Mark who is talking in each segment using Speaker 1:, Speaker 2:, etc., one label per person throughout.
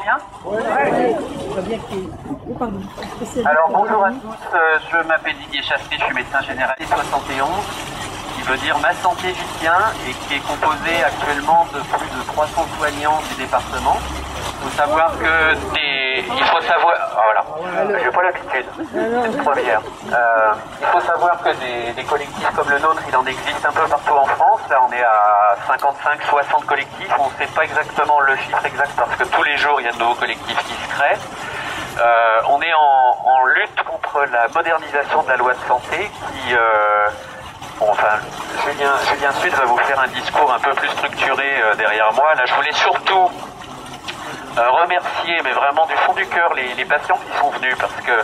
Speaker 1: bien? Alors bonjour à tous, je m'appelle Didier Chasselet, je suis médecin généraliste 71, qui veut dire Ma Santé J'y Tiens, et qui est composé actuellement de plus de 300 soignants du département. Il faut savoir que j'ai pas l'habitude, c'est une première. Il faut savoir que des collectifs comme le nôtre, il en existe un peu partout en France. Là, on est à 55-60 collectifs. On ne sait pas exactement le chiffre exact parce que tous les jours, il y a de nouveaux collectifs qui se créent. On est en lutte contre la modernisation de la loi de santé qui... Julien Sud va vous faire un discours un peu plus structuré derrière moi. Là, je voulais surtout remercier, mais vraiment du fond du cœur, les patients qui sont venus, parce que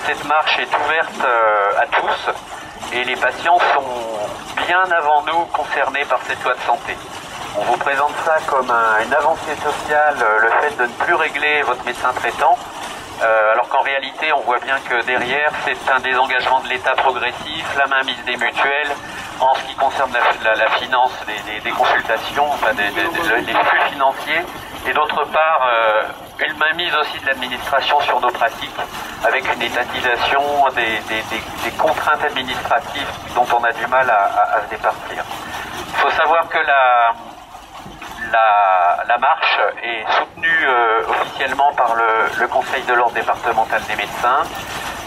Speaker 1: cette marche est ouverte à tous, et les patients sont bien avant nous concernés par cette loi de santé. On vous présente ça comme une avancée sociale, le fait de ne plus régler votre médecin traitant, alors qu'en réalité, on voit bien que derrière, c'est un désengagement de l'État progressif, la mainmise des mutuelles, en ce qui concerne la finance des consultations, enfin les flux financiers, et d'autre part, une mainmise aussi de l'administration sur nos pratiques, avec une étatisation des contraintes administratives dont on a du mal à se départir. Il faut savoir que la marche est soutenue officiellement par le Conseil de l'ordre départemental des médecins,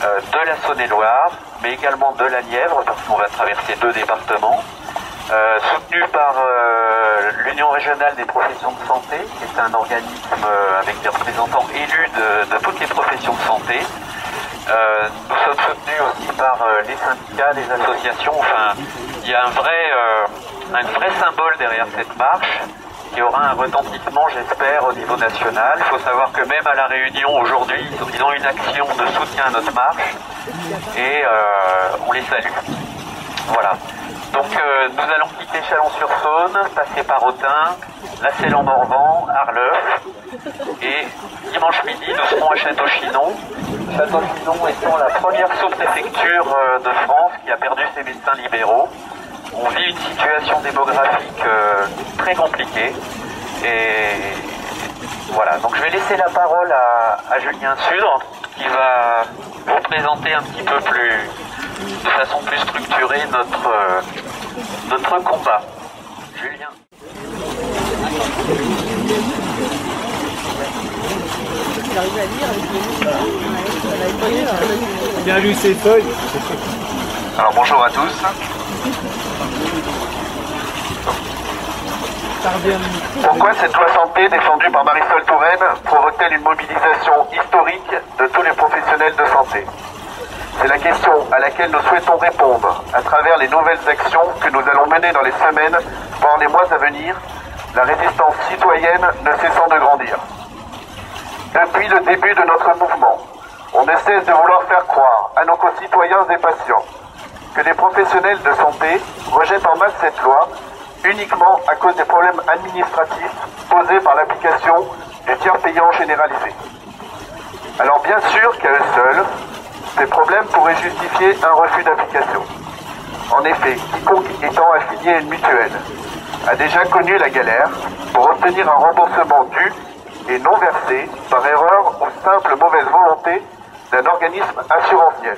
Speaker 1: de la Saône-et-Loire, mais également de la Nièvre, parce qu'on va traverser 2 départements, soutenue par l'Union régionale des professions de santé, qui est un organisme avec des représentants élus de toutes les professions de santé. Nous sommes soutenus aussi par les syndicats, les associations. Enfin, il y a un vrai symbole derrière cette marche, qui aura un retentissement, j'espère, au niveau national. Il faut savoir que même à La Réunion, aujourd'hui, ils ont une action de soutien à notre marche, et on les salue. Voilà. Donc nous allons quitter Chalon-sur-Saône, passer par Autun, La Selle-en-Morvan, Arleuf, et dimanche midi, nous serons à Château-Chinon. Château-Chinon étant la première sous-préfecture de France qui a perdu ses médecins libéraux. On vit une situation démographique très compliquée, et voilà. Donc je vais laisser la parole à Julien Sudre, qui va vous présenter un petit peu plus, de façon plus structurée, notre combat. Julien.
Speaker 2: Bien lu ses feuilles.
Speaker 3: Alors bonjour à tous. Pourquoi cette loi santé défendue par Marisol Touraine provoque-t-elle une mobilisation historique de tous les professionnels de santé? C'est la question à laquelle nous souhaitons répondre à travers les nouvelles actions que nous allons mener dans les semaines, voire les mois à venir, la résistance citoyenne ne cessant de grandir. Depuis le début de notre mouvement, on ne cesse de vouloir faire croire à nos concitoyens et patients que les professionnels de santé rejettent en masse cette loi uniquement à cause des problèmes administratifs posés par l'application du tiers payant généralisé. Alors bien sûr qu'à eux seuls, ces problèmes pourraient justifier un refus d'application. En effet, quiconque étant affilié à une mutuelle a déjà connu la galère pour obtenir un remboursement dû et non versé par erreur ou simple mauvaise volonté d'un organisme assurantiel.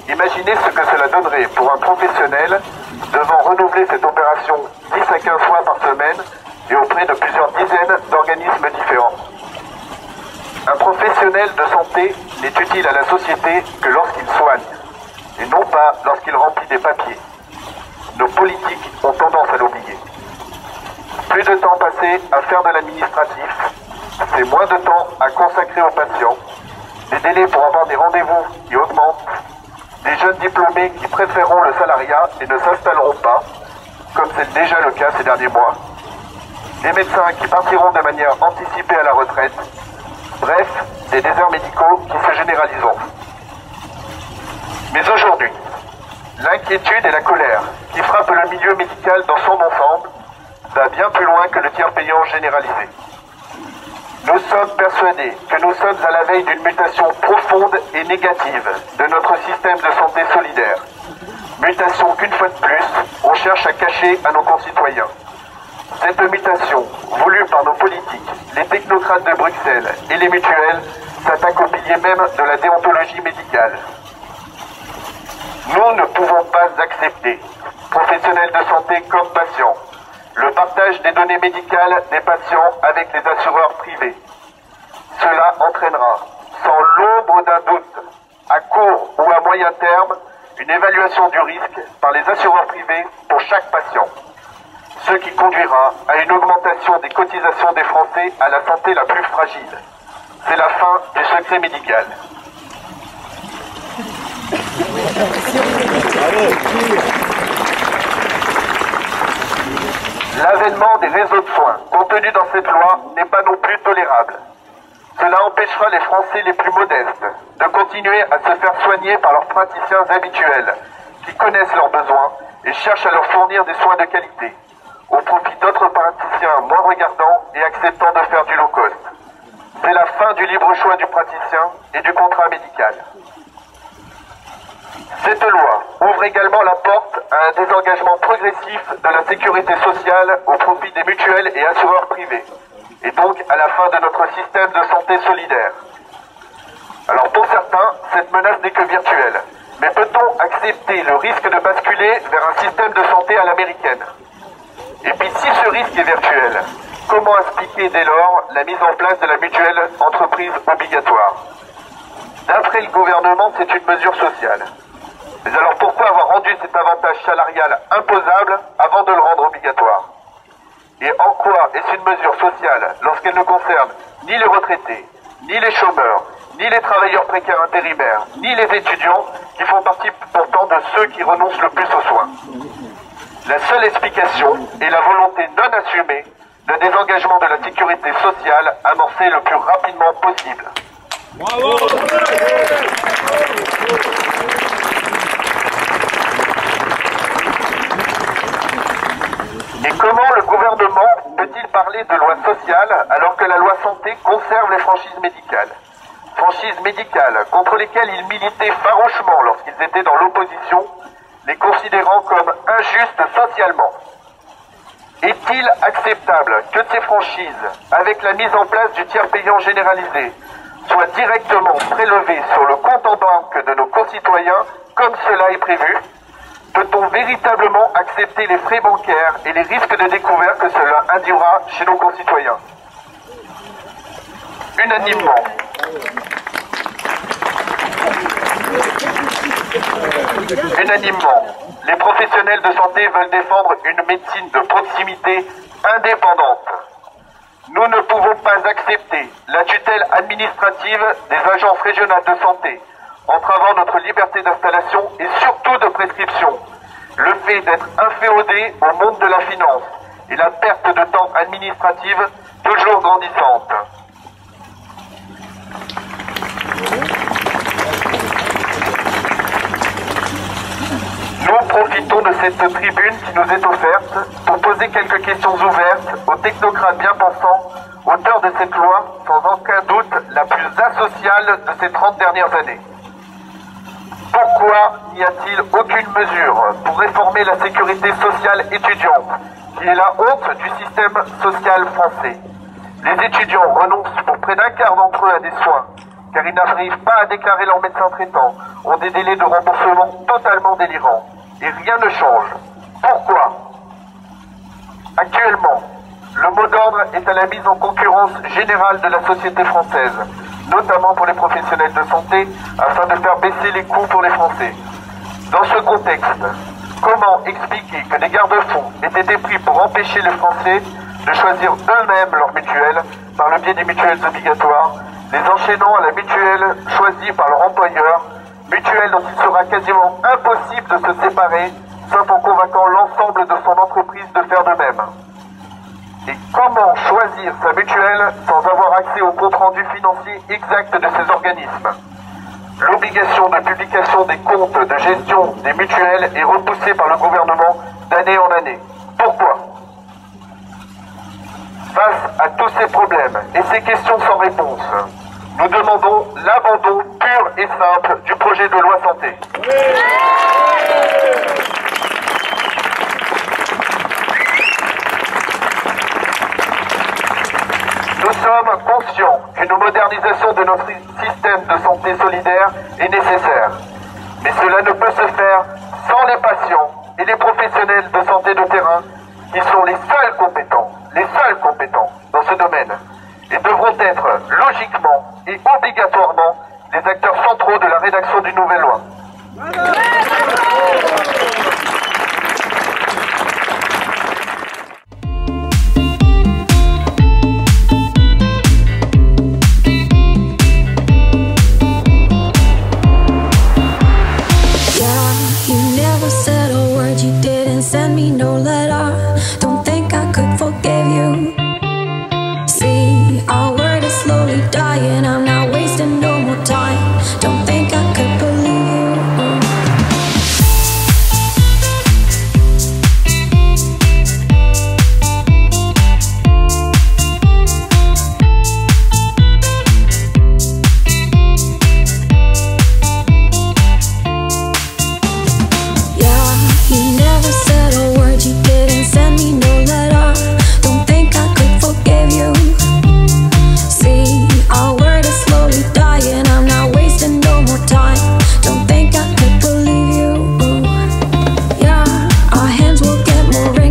Speaker 3: Imaginez ce que cela donnerait pour un professionnel devant renouveler cette opération 10 à 15 fois par semaine et auprès de plusieurs dizaines d'organismes différents. Un professionnel de santé n'est utile à la société que lorsqu'il soigne, et non pas lorsqu'il remplit des papiers. Nos politiques ont tendance à l'oublier. Plus de temps passé à faire de l'administratif, c'est moins de temps à consacrer aux patients. Les délais pour avoir des rendez-vous qui augmentent. Des jeunes diplômés qui préféreront le salariat et ne s'installeront pas, comme c'est déjà le cas ces derniers mois. Des médecins qui partiront de manière anticipée à la retraite. Bref, des déserts médicaux qui se généraliseront. Mais aujourd'hui, l'inquiétude et la colère qui frappent le milieu médical dans son ensemble va bien plus loin que le tiers payant généralisé. Nous sommes persuadés que nous sommes à la veille d'une mutation profonde et négative de notre système de santé solidaire. Mutation qu'une fois de plus, on cherche à cacher à nos concitoyens. Cette mutation, voulue par nos politiques, les technocrates de Bruxelles et les mutuelles, s'attaque au pilier même de la déontologie médicale. Nous ne pouvons pas accepter, professionnels de santé comme patients, le partage des données médicales des patients avec les assureurs privés. Cela entraînera, sans l'ombre d'un doute, à court ou à moyen terme, une évaluation du risque par les assureurs privés pour chaque patient, ce qui conduira à une augmentation des cotisations des Français à la santé la plus fragile. C'est la fin du secret médical. L'avènement des réseaux de soins contenus dans cette loi n'est pas non plus tolérable. Cela empêchera les Français les plus modestes de continuer à se faire soigner par leurs praticiens habituels qui connaissent leurs besoins et cherchent à leur fournir des soins de qualité, au profit d'autres praticiens moins regardants et acceptant de faire du low cost. C'est la fin du libre choix du praticien et du contrat médical. Cette loi ouvre également la porte à un désengagement progressif de la sécurité sociale au profit des mutuelles et assureurs privés, et donc à la fin de notre système de santé solidaire. Alors pour certains, cette menace n'est que virtuelle, mais peut-on accepter le risque de basculer vers un système de santé à l'américaine? Et puis si ce risque est virtuel, comment expliquer dès lors la mise en place de la mutuelle entreprise obligatoire? D'après le gouvernement, c'est une mesure sociale. Mais alors pourquoi avoir rendu cet avantage salarial imposable avant de le rendre obligatoire? Et en quoi est-ce une mesure sociale lorsqu'elle ne concerne ni les retraités, ni les chômeurs, ni les travailleurs précaires intérimaires, ni les étudiants qui font partie pourtant de ceux qui renoncent le plus aux soins? La seule explication est la volonté non assumée de désengagement de la sécurité sociale amorcée le plus rapidement possible. Bravo! Et comment le gouvernement peut-il parler de loi sociale alors que la loi santé conserve les franchises médicales? Franchises médicales contre lesquelles ils militaient farouchement lorsqu'ils étaient dans l'opposition, les considérant comme injustes socialement. Est-il acceptable que ces franchises, avec la mise en place du tiers payant généralisé, soient directement prélevées sur le compte en banque de nos concitoyens comme cela est prévu? Peut-on véritablement accepter les frais bancaires et les risques de découvert que cela induira chez nos concitoyens? Unanimement, les professionnels de santé veulent défendre une médecine de proximité indépendante. Nous ne pouvons pas accepter la tutelle administrative des agences régionales de santé, entravant notre liberté d'installation et surtout de prescription, le fait d'être inféodé au monde de la finance et la perte de temps administrative toujours grandissante. Nous profitons de cette tribune qui nous est offerte pour poser quelques questions ouvertes aux technocrates bien pensants, auteurs de cette loi, sans aucun doute la plus asociale de ces 30 dernières années. Pourquoi n'y a-t-il aucune mesure pour réformer la sécurité sociale étudiante, qui est la honte du système social français? Les étudiants renoncent pour près d'un quart d'entre eux à des soins, car ils n'arrivent pas à déclarer leur médecin traitant, ont des délais de remboursement totalement délirants, et rien ne change. Pourquoi? Actuellement, le mot d'ordre est à la mise en concurrence générale de la société française, notamment pour les professionnels de santé, afin de faire baisser les coûts pour les Français. Dans ce contexte, comment expliquer que des garde-fous aient été pris pour empêcher les Français de choisir eux-mêmes leur mutuelle par le biais des mutuelles obligatoires, les enchaînant à la mutuelle choisie par leur employeur, mutuelle dont il sera quasiment impossible de se séparer, sauf en convainquant l'ensemble de son entreprise de faire de même? Et comment choisir sa mutuelle sans avoir accès au compte-rendu financier exact de ces organismes? L'obligation de publication des comptes de gestion des mutuelles est repoussée par le gouvernement d'année en année. Pourquoi? Face à tous ces problèmes et ces questions sans réponse, nous demandons l'abandon pur et simple du projet de loi santé. sommes conscients qu'une modernisation de notre système de santé solidaire est nécessaire. Mais cela ne peut se faire sans les patients et les professionnels de santé de terrain qui sont les seuls compétents dans ce domaine et devront être logiquement et obligatoirement les acteurs centraux de la rédaction d'une nouvelle loi.
Speaker 2: Send me no letter, don't think I could forgive you. See, our word is slowly dying, I'm not wasting no more time. Don't think I could believe you. You never said a word, you didn't send me no letter. Don't think I could forgive you. See, our word is slowly dying, I'm not wasting no more time. Don't think I could believe you.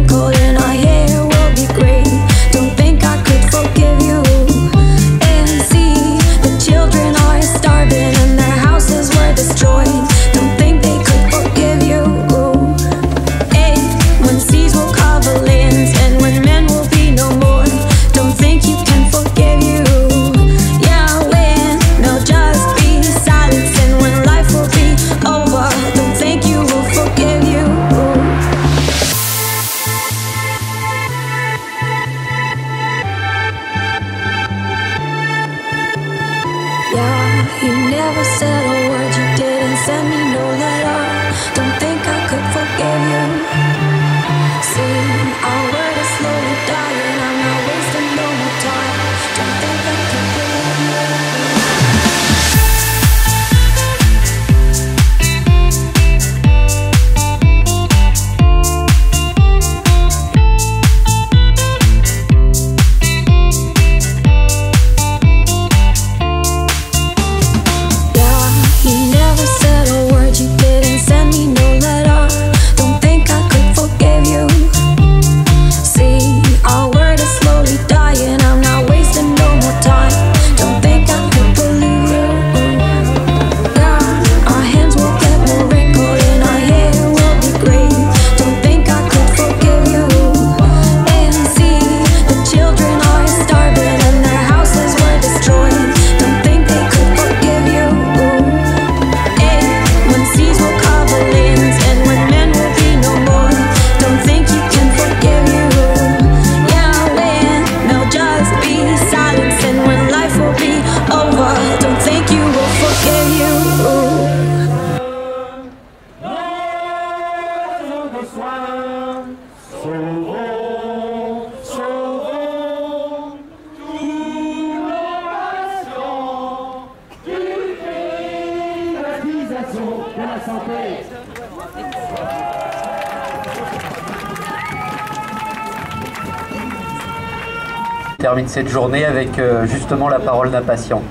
Speaker 4: Termine cette journée avec justement la parole d'un patient.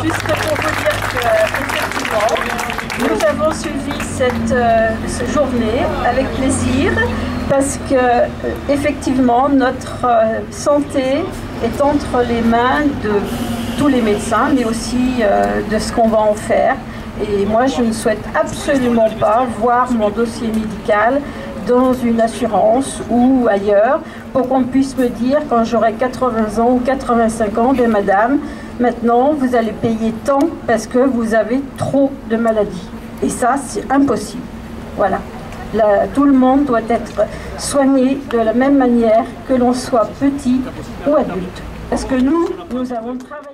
Speaker 5: Juste pour vous dire qu'effectivement, nous avons suivi cette journée avec plaisir parce que effectivement notre santé est entre les mains de tous les médecins, mais aussi de ce qu'on va en faire. Et moi, je ne souhaite absolument pas voir mon dossier médical dans une assurance ou ailleurs pour qu'on puisse me dire quand j'aurai 80 ans ou 85 ans, bien madame, maintenant vous allez payer tant parce que vous avez trop de maladies. Et ça, c'est impossible. Voilà. Là, tout le monde doit être soigné de la même manière que l'on soit petit ou adulte. Parce que nous avons travaillé.